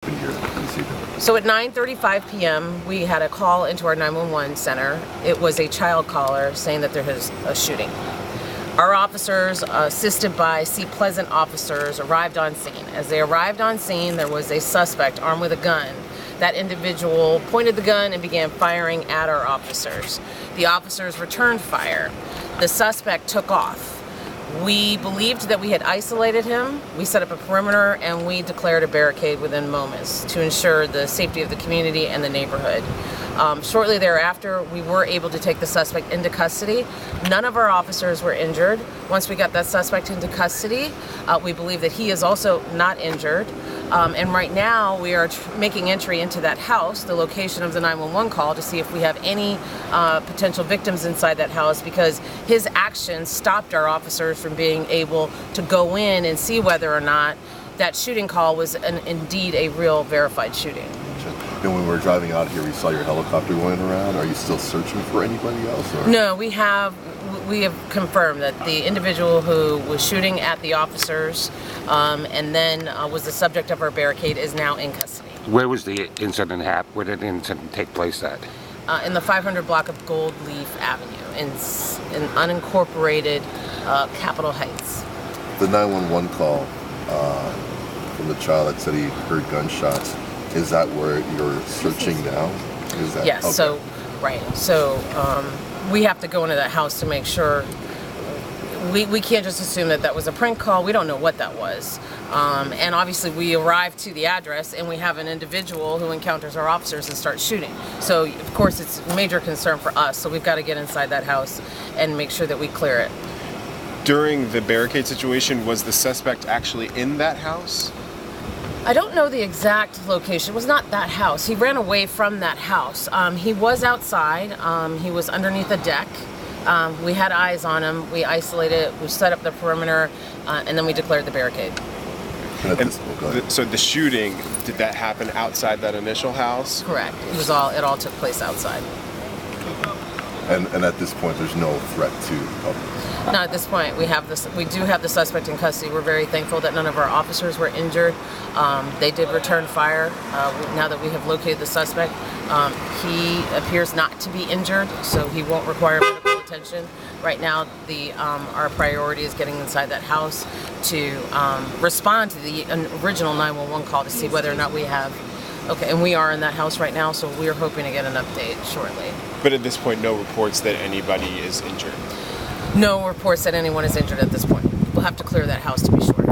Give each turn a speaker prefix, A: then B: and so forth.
A: Here this evening?
B: So at 9:35 p.m., we had a call into our 911 center. It was a child caller saying that there was a shooting. Our officers, assisted by Sea Pleasant officers, arrived on scene. As they arrived on scene, there was a suspect armed with a gun. That individual pointed the gun and began firing at our officers. The officers returned fire. The suspect took off. We believed that we had isolated him. We set up a perimeter and we declared a barricade within moments to ensure the safety of the community and the neighborhood. Shortly thereafter, we were able to take the suspect into custody. None of our officers were injured. Once we got that suspect into custody, we believe that he is also not injured. And right now, we are making entry into that house, the location of the 911 call, to see if we have any potential victims inside that house, because his actions stopped our officers from being able to go in and see whether or not that shooting call was indeed a real verified shooting.
A: And when we were driving out here, we saw your helicopter going around. Are you still searching for anybody else? Or?
B: No, we have confirmed that the individual who was shooting at the officers and then was the subject of our barricade is now in custody.
C: Where was the incident happen? Where did the incident take place at?
B: In the 500 block of Gold Leaf Avenue in unincorporated Capitol Heights.
A: The 911 call from the child that said he heard gunshots, is that where you're searching now? Is that,
B: yes,
A: okay.
B: So we have to go into that house to make sure. We can't just assume that that was a prank call. We don't know what that was. And obviously we arrive to the address and we have an individual who encounters our officers and starts shooting. So of course it's a major concern for us. So we've got to get inside that house and make sure that we clear it.
D: During the barricade situation, was the suspect actually in that house?
B: I don't know the exact location. It was not that house. He ran away from that house. He was outside. He was underneath a deck. We had eyes on him. We isolated. We set up the perimeter, and then we declared the barricade.
D: So the shooting, did that happen outside that initial house?
B: Correct. It all took place outside.
A: And at this point, there's no threat to the public?
B: No, at this point, we do have the suspect in custody. We're very thankful that none of our officers were injured. They did return fire. Now that we have located the suspect, he appears not to be injured, so he won't require medical attention. Right now, our priority is getting inside that house to respond to the original 911 call to see whether or not we have. Okay, and we are in that house right now, so we are hoping to get an update shortly.
D: But at this point, no reports that anybody is injured?
B: No reports that anyone is injured at this point. We'll have to clear that house to be sure.